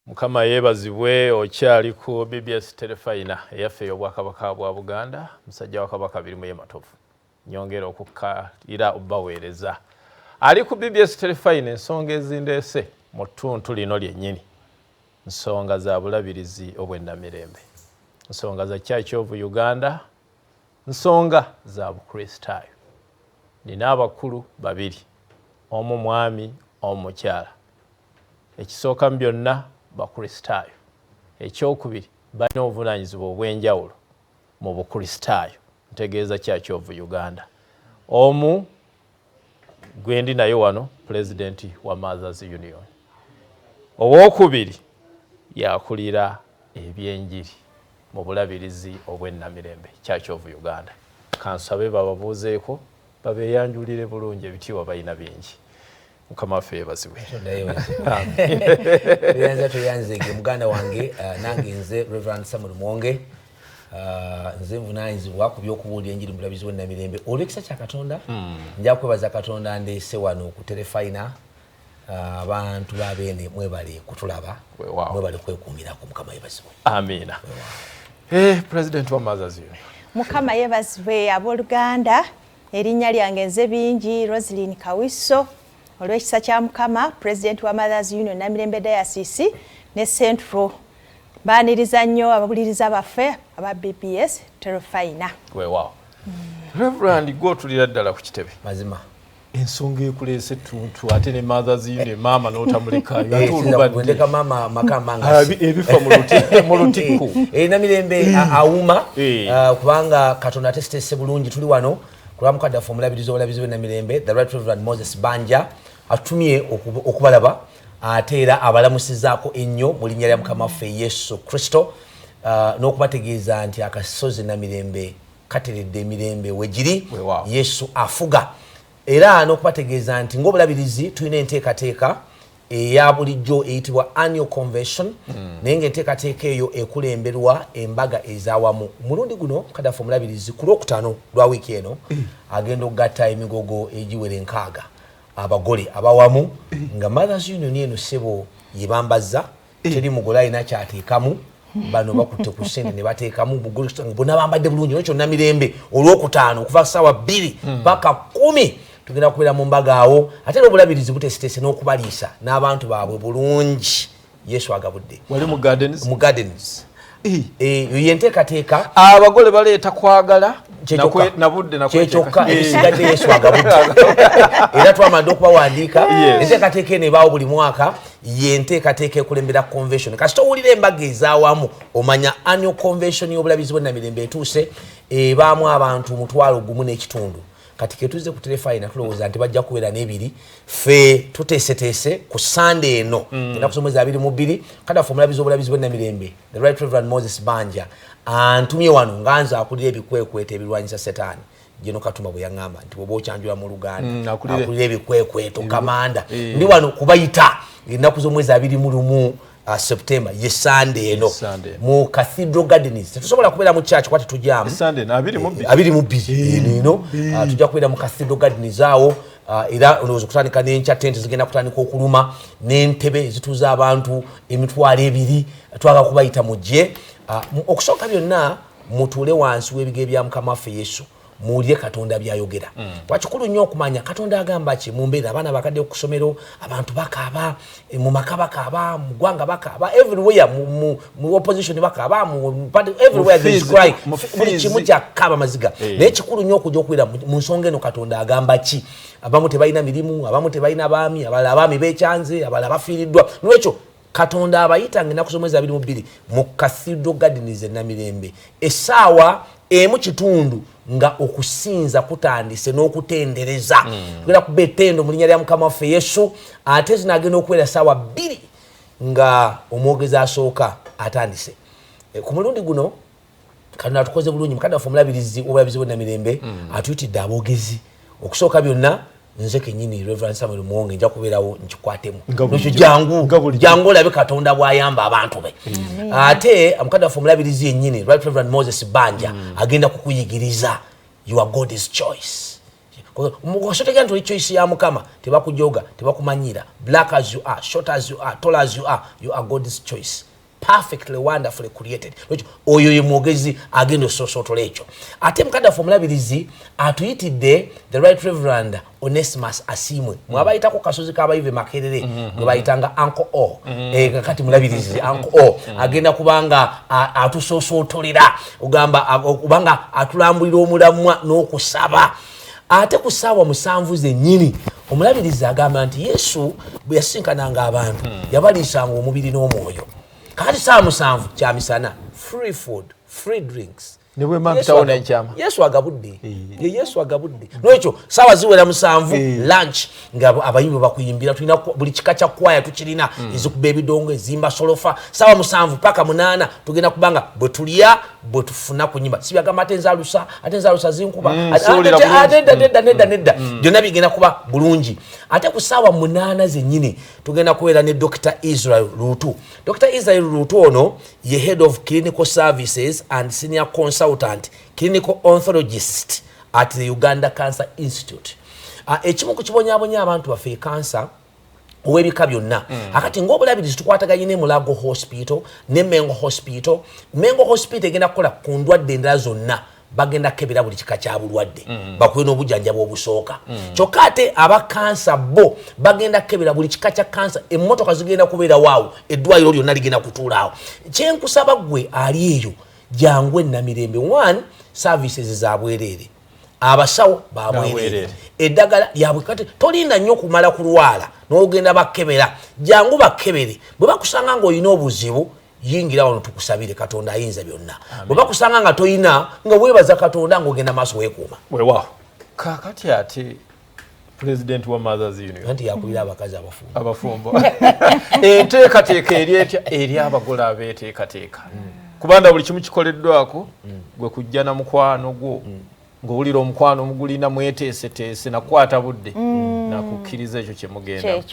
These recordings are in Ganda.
Mukama yeebazibwe okyali ku BBS Terefayina eyaffe y'Obwakabaka bwa Buganda musajja wa Kabaka birimu y'ematovu nyongera okukkalira obbaweereza ali ku BBS Terefayina ensonga ezindeese mu ttuntu lino lyennyini nsonga za bulabirizi obwennamirembe nsonga za Church of Uganda nsonga za bukristaayo nina abakulu babiri omu mwami omu mukyala ekisooka mu byonna bakristaayo ekyokubiri balina obuvunaanyizibwa obw'enjawulo mu bukristaayo ntegeeza Church of Uganda omu gwendi naye wano pulezidenti wa Mothers Union owookubiri yakulira ebyenjiri mu bulabirizi obwennamirembe Church of Uganda kansabe bababuuzeeko babeeyanjulire bulungi ebitiibwa balina bingi Mukama waffe yeebazibwe. Tuyanzege muganda wange nange nze Reverend Samuel Mwonge nze nvunaanyizibwa ku by'okubuulira enjiri mu bulabirizi bw'ennamirembe olw'ekisa kya Katonda nja kwebaza Katonda ndeese wano ku Terefayina abantu babeene mwebale kutulaba mwebale kwekuumirako Mukama yeebazibwe. Amiina. President wa Mothers Union. Mukama yeebazibwe abooluganda erinnya lyange nze bingi Roslyn Kawiso olw'ekisa kya Mukama President wa Mothers Union Namirembe Diocese ne Central baaniriza nnyo ababuliriza baffe aba BBS Terefayina. Weewaawo. Reverend gw'otulira ddala ku kitebe. Mazima. Ensonga ekuleese ttuntu ate ne Mothers Union maama n'otamulekayo ate olubadde mama makamba ebifa mu lutikku. Namirembe awuma kubanga Katonda atesitese bulungi tuli wano kulwa mukaddafu omulabirizi obulabirizi bw'ennamirembe the Right Reverend Moses Banja atumye okubalaba ate era abalamusizaako ennyo mu linnya lya Mukama waffe Yesu Kristo n'okubategeeza nti akasozi Namirembe kateredde emirembe wegiri Yesu afuga era n'okubategeeza nti ng'obulabirizi tulina enteekateeka eya bulijjo eyitibwa annual convention naye ng'enteekateeka eyo ekulemberwa embaga ez'awamu mulundi guno mukaddafu omulabirizi ku lwokutaano lwa wiiki eno agenda okugatta emigogo egiwera enkaaga abagole abawamu nga Mothers Union eno ssebo yebambazza teri mugole alina kyateekamu bano bakutte ku ssente ne bateekamu bugole bonna bambadde bulungi nekyo Namirembe olwokutaano okuva ssaawa 2 paka 10 tugenda kubeera mu mbaga awo ate n'obulabirizi butesitese n'okubaliisa n'abantu baabwe bulungi Yesu agabudde wali mu gardens yenteekateeka abagole baleeta kwagala nabudde kyekyoka ebisigadde Yesu agabudde era twamadde okubawandiika enteekateeka eno ebaawo buli mwaka yenteekateeka ekulembera convention kasita owulira embaga ez'awamu omanya annual convention y'obulabizi bw'ennamirembe etuuse ebaamu abantu 1.5 kati ketuze ku Terefayina tulowooza nti bajja kubeera n'ebiri ffe tuteeseteese ku Sunday eno ennaku z'omwezi 22 kaddafu omulabizi obulabizi bw'ennamirembe the Right Reverend Moses Banja antumye wano nga nze akulira ebikwekweto ebirwanyisa Setaani Jeno Katuma bwe yaŋŋamba nti bw'oba okyanjula mu Luganda akulira ebikwekweto kamanda ndi wano kubayita ennaku z'omwezi 21 September ye Sunday eno mu Cathedral Gardens tetusobola kubeera mu church kwati tujamu Sunday na 22 eno tujja kubeera mu Cathedral Gardens awo era olowooza okutandika n'enkya tente zigenda kutandika okuluma n'entebe ezituuza abantu emitwalo 2 twaga kubayita mujje okusooka byonna mutuule wansi w'ebigere bya Mukama waffe Yesu muulire Katonda byayogera wakikulu nnyo okumanya Katonda agamba ki mu mbeera abaana bakadde okusomero abantu bakaaba mu maka bakaaba mu ggwanga bakaaba everywhere mu opposition bakaaba everywhere there is cry buli kimu kyakaaba maziga naye kikulu nnyo okujja okuwera mu nsonga eno Katonda agamba ki abamu tebalina mirimu abamu tebalina baami abalala abaami beekyanze abalala bafiiriddwa n'ekyo Katonda abayita ng'ennaku z'omwezi 22 mu Cathedral Gardens Namirembe essaawa emu kitundu nga okusinza kutandise n'okutendereza tugenda kuba ettendo mu linnya lya Mukama waffe Yesu ate zinagenda okuwera ssaawa 2 nga omwogezi asooka atandise ku mulundi guno Katonda atukoze bulungi mukaddafu omulabirizi obulabizi bw'ennamirembe atuyitidde aboogezi okusooka byonna nze kennyini Reverend Samuel Mwonge nja kubeerawo nkikwatemu nekyo jangu olabe Katonda bw'ayamba abantu be ate mukaddafu omulabirizi yennyini Right Reverend Moses Banja agenda kukuyigiriza your God is choice mugosotegera nti oli choice ya Mukama tebakujoga tebakumanyira black as you are short as you are tall as you are God's choice perfectly wonderfully created oyo ye mwogezi agendo sosotola ekyo ate mukaddafu omulabirizi atuyitidde the right reverend Onesimus Asimwe mwabayitako kasozi kabayive Makerere mwe bayitanga Uncle O kakati mulabirizi Uncle O agenda kubanga atusosotolera ugamba kubanga atulambulira omulamwa n'okusaba ate kusaawa musanvu zennyini omulabirizi agamba nti Yesu bwe yasinkananga abantu yabaliisanga omubiri n'omwoyo kati saa musanvu kya misana free food free drinks niwe mantawona enchama Yesu agabudde ye Yesu agabudde n'ekyo sawa ziwera musanvu lunch nga abayimbi bakuyimbira tulina buli kikacha kwaya tukirina ezikuba ebidongo ezimba solofa sawa musanvu paka 8 tugenda kubanga bwe tulya bwe tufuna ku nyimba sibagamba atenzalusa zinkuba nedda byonna bigenda kuba bulungi ate ku sawa 8 zennyini tugenda kubeera ne Dr. Israel Rutu. Dr. Israel Rutu ono ye head of clinical services and senior consultant clinical onthologist at the Uganda Cancer Institute. Ekimu ku kibonyabonya abantu baffe cancer owebika byonna akati ng'obulabirizi tukwataganye ne Mulago Hospital ne Mengo Hospital. Mengo Hospital egenda kukola ku ndwadde endala zonna bagenda kebera buli kika kya bulwadde bakuwe n'obujjanjabi obusooka kyokka ate aba kansa bo bagenda kebera buli kika kya kansa emmotoka zigenda kubeera waawo eddwaliro lyonna ligenda kutuulaawo kyenkusaba gwe ali eyo jangu Namirembe 1 services za bwereere abasawo babwereere eddagala lyabwe kati tolinda nnyo kumala kulwala n'ogenda bakebera jangu bakebere bwe bakusanga ng'olina obuzibu yingira wano tukusabire Katonda ayinza byonna bwe bakusanga nga toyina nga weebaza Katonda ng'ogenda maaso weekuuma weewaawo kakati ate president wa Mothers Union anti yakulira abakazi abafumbo enteekateeka eri abagole abeeteekateeka kubanda buli kimu kikoleddwako gwe kujja na mukwano gwo ng'owulira omukwano omugulina mweteeseteese nakwata budde nakukkiriza ekyo kye mugenda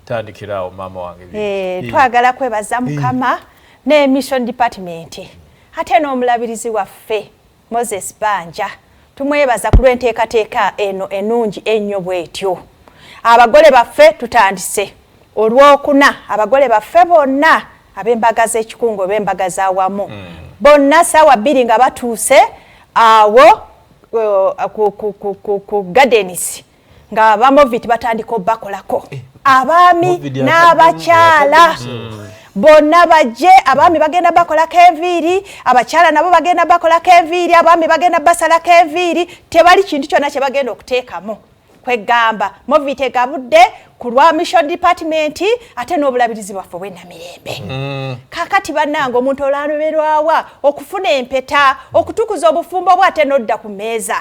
tandikiraawo maama wange twagala kwebaza Mukama ne mission department ate n'omulabirizi waffe Moses Banja tumwebaza ku lw'enteekateeka eno ennungi ennyo bwetyo abagole baffe tutandise olwokuna abagole baffe bonna ab'embaga z'ekikungo b'embaga z'awamu bonna saawa 2 nga batuuse awo ku gardens nga abamoviti batandika obbakolako abaami n'abakyala bonna bajje abaami bagenda bakolako enviiri abakyala nabo bagenda bakolako enviiri abaami bagenda basalako enviiri tebali kintu kyonna kye bagenda okuteekamu kwegamba moviti egabudde ku lwa mission department ate n'obulabirizi bwaffe bw'Namirembe kakati bannange omuntu olanoberwawa okufuna empeta okutukuza obufumbo bwe ate n'odda ku mmeeza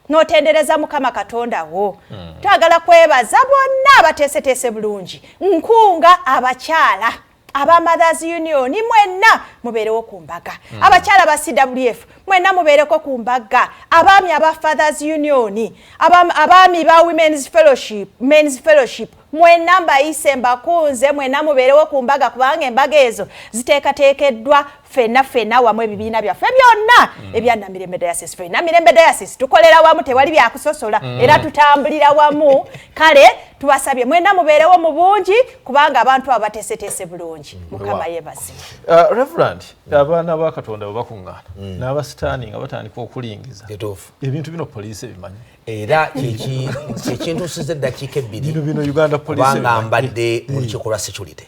n'otendereza Mukama Katonda wo twagala kwebaza bonna abateeseteese bulungi nkunga abakyala aba Mothers Union mwenna mubeerewo ku mbaga abakyala ba CWF mwenna mubeereko ku mbaga abaami aba Fathers Union abaami ba Women's Fellowship mwenna mbayise mbakunze mwenna mubeerewo ku mbaga kubanga embaga ezo ziteekateekeddwa fenna wamu ebibiina byaffe byonna ebya Namirembe Diocese Namirembe Diocese tukolera wamu tewali byakusosola era tutambulira wamu kale tubasabye mwenna mubeerewo mu bungi kubanga abantu abateeseteese bulungi Mukama yeebazibwe. Reverend abaana ba Katonda bwe bakuŋŋaana n'abasitaani nga batandika okulingiza ebintu bino poliisi ebimanyi era ekintu size eddakiika 2 bino Uganda Police kubanga mbadde mu lukiiko lwa security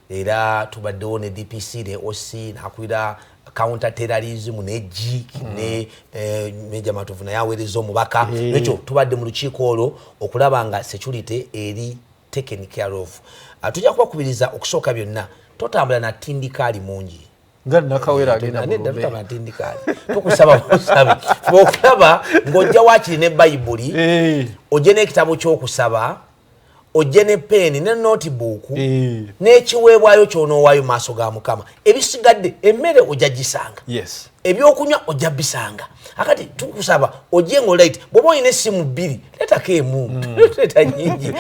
era tubaddewo ne DPC ne OC nakulira counter terrorism ne G ne Major Matovu naye aweereza omubaka nekyo tubadde mu lukiiko olwo okulaba nga security eri taken care of. Tujja kubakubiriza okusooka byonna totambula na tindikaali mungi ngani nakawera agenda mulumbe na tindikaali tukusaba kusabe okulaba ng'ojja wakiri ne Bayibuli ojje n'ekitabo ky'okusaba ojje ne peni ne notebook n'ekiweebwayo ky'onoowaayo maaso ga Mukama ebisigadde emmere ojja gisanga ebyokunywa ojja bisanga akati tukusaba ojengo light bwoba oyina essimu bbiri letako emu leta nyingi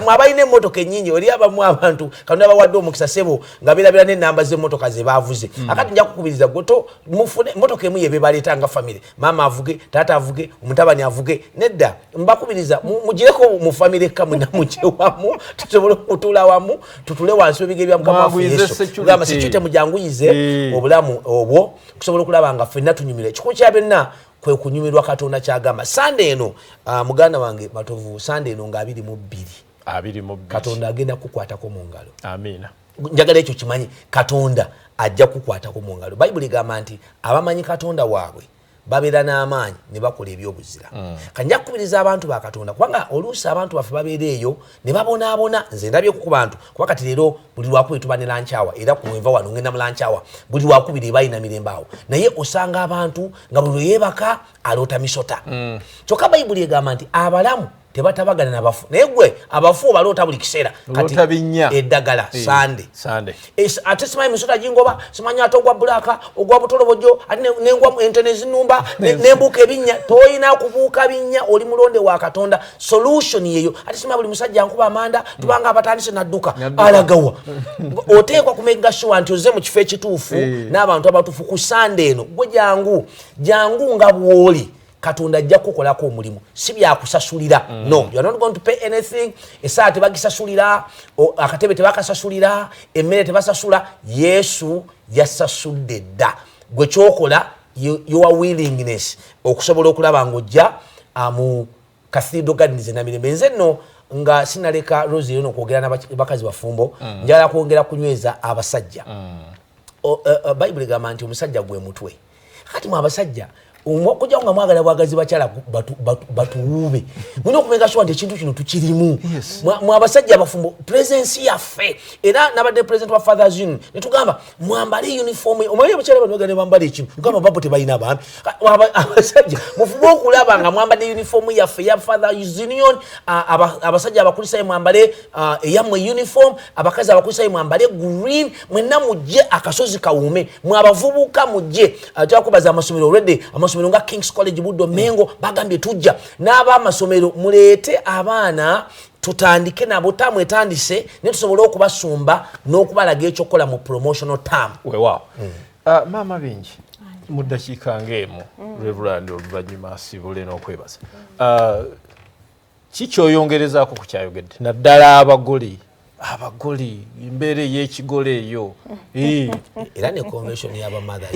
abaine emmotoka ennyingi oli abamu abantu katonda bawadde omukisa sebo nga birabira n'ennamba z'emmotoka ze baavuze akati nja kukubiriza goto mufune emmotoka emu yebe baleeta nga famire maama avuge taata avuge omutabani avuge nedda mbakubiriza mugireko mu famire kamwe namugyewamu tusobole okutuula wamu tutule wansi w'ebigere bya mukama waffe Yesu gamba security mujanguyize obulamu obwo kusobola okulaba nga ffenna tunyumira ekikulu kya byonna kwe kunyumirwa Katonda kyagamba Sunday eno muganda wange Matovu Sunday eno nga 22 Katonda agenda kukwatako mu ngalo amina njagala ekyo kimanyi Katonda ajja kukwatako mu ngalo Bayibuli egamba nti abamanyi Katonda waabwe babeera n'amaanyi ne bakola ebyobuzira kanja kukubiriza abantu ba Katonda kubanga oluusi abantu baffe babeera eyo ne babonaabona nze ndabye ku bantu kuba kati leero buli lwakubiri tuba ne lankyawa era kunva wano ngenda mu lankyawa buli lwakubiri bayina mirembe awo naye osanga abantu nga buli yeebaka aloota misota kyokka Bayibuli egamba nti abalamu tebatabagana n'abafu naye gwe abafu obaloota buli kiseera kati eddagala Sunday ate simanyi misota gingoba simanyi ate ogwa bulaka ogwa butolobojo ate nengwa ente nezinumba nembuuka ebinnya toyina kubuuka binnya oli mulonde wa Katonda solution yeyo ate simanyi buli musajja nkuba amanda tubanga abatandise nadduka alagawa oteekwa kumega sure nti oze mu kifo ekituufu n'abantu abatuufu ku Sunday eno gwe jangu nga bwoli Katonda ajja kukolako omulimu si bya kusasulira no you are not going to pay anything esaate bagisasulira akatebe tebakasasulira emmere tebasasula Yesu yasasudde dda gwe kyokola your willingness okusobola okulaba ng'ojja mu Cathedral Gardens na mirembe nze nno nga sinaleka Rosie eno kwogera n'abakazi bafumbo njala kwongera kunyweza abasajja Bayibuli egamba nti omusajja gwe mutwe kati mu abasajja kujja nga mwagala bwagazi bakyala batuwube mulina okumenya sure nti ekintu kino tukirimu mu abasajja abafumbo presence yaffe era nabadde president wa Fathers Union netugamba mwambale uniform omanyi abakyala bano bagane bambale ekimu tugamba babo tebalina bambi abasajja mufube okulaba nga mwambale uniform yaffe ya Fathers Union abasajja abakulisayo mwambale eyammwe uniform abakazi abakulisayo mwambale green mwenna mujje akasozi kawume mwabavubuka mujje twakubaza amasomero already amasomero nga King's College Buddo Mengo bagambye tujja n'aba amasomero muleete abaana tutandike nabo tamwetandise ne tusobole okubasumba n'okubalaga ekyokola mu promotional term weewaawo maama bingi mu ddakiika ng'emu Reverend oluvannyuma asibule n'okwebaza kikyoyongerezaako ku kyayogedde naddala abagole embeera ey'ekigole eyo era ne convention y'abamother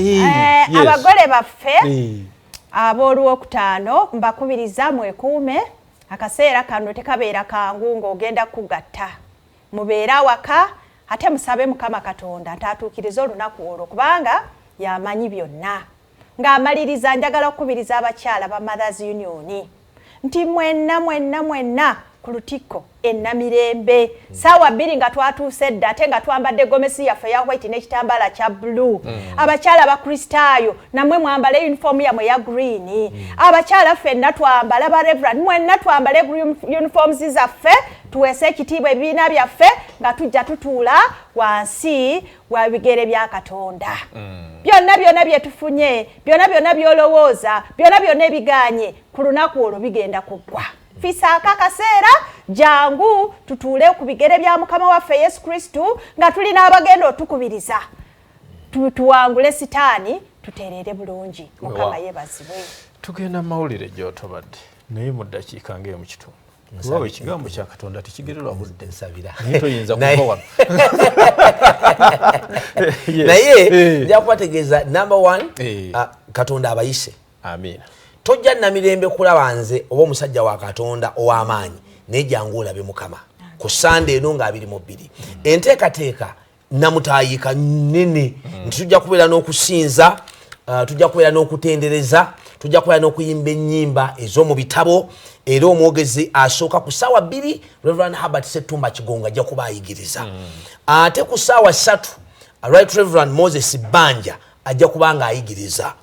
abagole baffe ab'olwokutaano mbakubiriza mwekuume akaseera kano tekabeera kangu ng'ogenda kugatta mubeere awaka ate musabe Mukama Katonda ntaatuukiriza olunaku olwo kubanga yamanyi byonna ng'amaliriza njagala okukubiriza abakyala ba Mothers Union nti mwenna ku lutikko ennamirembe saawa 2 nga twatuuse dda ate nga twambadde gomesi yaffe ya white n'ekitambala kya blue abakyala abakristaayo namwe mwambale uniform yamwe ya green abakyala ffenna twambala ba reverend mwenna twambale uniforms zaffe tuweese ekitiibwa ebibiina byaffe nga tujja tutuula wansi wa bigere bya Katonda byonna byetufunye byonna byolowooza byonna ebiganye ku lunaku olwo bigenda kuggwa fisaaka akaseera jangu tutuule ku bigere bya Mukama waffe Yesu Kristu nga tulina abagenda otukubiriza tuwangule sitaani tutereere bulungi Mukama yeebazibwe tugenda mawulire gy'otobadde naye mu ddakiika ng'emu kitundu Kubawe ekigambo kya Katonda tekigererwa budde nsabira toyinza kuva wano naye nja kubategeeza number 1 Katonda abayise amina tojja namirembe kulaba nze oba omusajja wa Katonda ow'amaanyi naye jangu olabe Mukama ku Sunday eno nga 22 enteekateeka namutaayika nnene nti tujja kubeera n'okusinza tujja kubeera n'okutendereza tujja kubeera n'okuyimba ennyimba ez'omu bitabo era omwogezi asooka ku ssaawa 2 Reverend Herbert Ssetumba Kigonga ajja kuba ayigiriza ate ku ssaawa 3 Right Reverend Moses Banja ajja kuba nga ayigiriza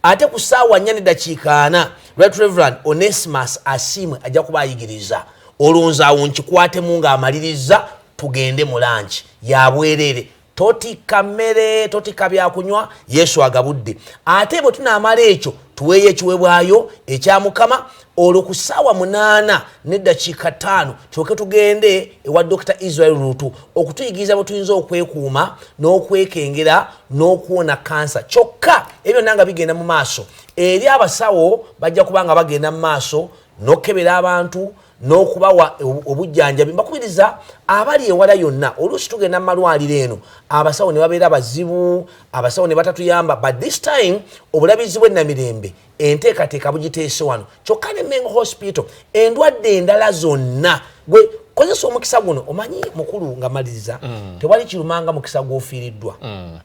ate ku ssaawa 4:4 Right Reverend Onesimus Asimwe ajja kuba ayigiriza olowooza awo nkikwatemu ng'amaliriza tugende mu lanchi yabwerere totika mmere totika byakunywa Yesu agabudde ate bwe tunaamala ekyo tuweeye ekiweebwayo ekya Mukama olwo ku ssaawa 8 n'eddakiika 5 kyoke tugende ewa Dr. Israel Rutu okutuyigiriza bwe tuyinza okwekuuma n'okwekengera n'okuwona kansa kyokka ebyo nanga bigenda mu maaso eri abasawo bajja kubanga bagenda mu maaso n'okebera abantu n'okubawa obujjanjabi mbakubiriza abali ewala yonna oluusi tugenda mu malwaliro eno abasawo ne babeera bazibu abasawo ne batatuyamba but this time obulabizi bw'ennamirembe enteekateeka bugiteese wano kyokka ne Mengo Hospital endwadde endala zonna gwe kozesa omukisa guno omanyi mukulu nga maliriza tewali kirumanga mukisa gw'ofiiriddwa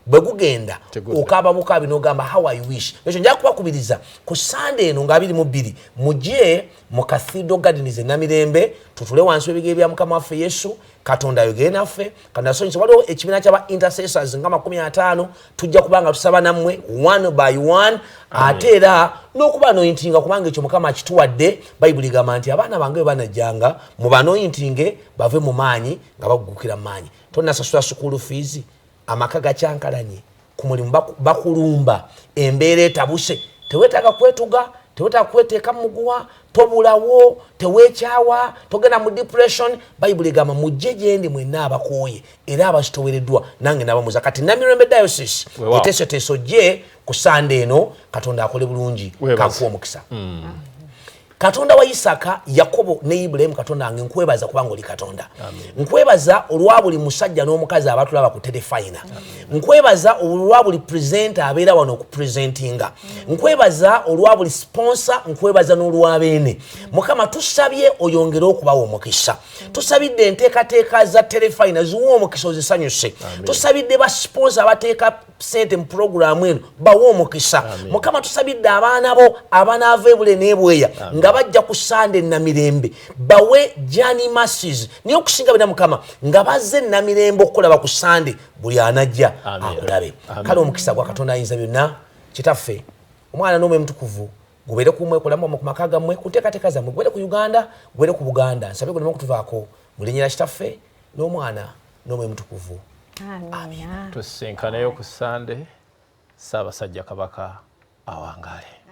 bwe gugenda okaaba bukabi n'ogamba how I wish ekyo nja kubakubiriza ku Sunday eno nga 22 mujje mu Cathedral Gardens Namirembe tutule wansi w'ebigere bya Mukama waffe Yesu Katonda ayogere naffe kanasonyesa waliwo ekibiina ky'aba intercessors nga 50 tujja kubanga tusaba nammwe one by one ate era n'okuba anointinga kubanga ekyo Mukama akituwadde Bayibuli gamba nti abaana bange bwe banajjanga mu banointinge bave mu maanyi nga bagukira mu maanyi tonnasasula school fees amaka gakyankalanye ku mulimu bakulumba embeera etabuse teweetaaga kwetuga teweetaaga kweteeka muguwa tobulawo teweekyawa togenda mu depression Bayibuli gamba mujje gyendi mwenna abakooye era abakitowereddwa nange nabamuza kati Namirembe Diocese eteesoteeso gye ku Sunday eno Katonda akole bulungi kankuwa omukisa Katonda wa Isaka Yakobo ne Ibrahim Katonda ange nkwebaza kubanga oli Katonda nkwebaza olwa buli musajja n'omukazi abatulaba ku Terefayina nkwebaza olwa buli presenter abeera wano ku presentinga nkwebaza olwa buli sponsor nkwebaza n'olwa beene Mukama tusabye oyongere okubawo omukisa tusabidde enteekateeka za Terefayina ziwo omukisa ozisanyuse tusabidde ba sponsor abateeka sente mu program eno bawo omukisa Mukama tusabidde abaana bo abanaava ebule n'ebweya nga bajja ku Sunday Namirembe bawe Johnny Masses niyo okusinga bina Mukama nga bazze Namirembe okukolaba ku Sunday buli anajja akulabe kale omukisa gwa Katonda ayinza byonna kitaffe omwana n'omwe mutukuvu gubere kumwe kulamu mu maka gammwe ku nteekateeka zammwe gubere ku Uganda gubere ku Buganda nsabe gwe okutuvaako mulinyira kitaffe n'omwana n'omwe mutukuvu amen tusinkanayo ku Sunday Ssaabasajja Kabaka awangaale.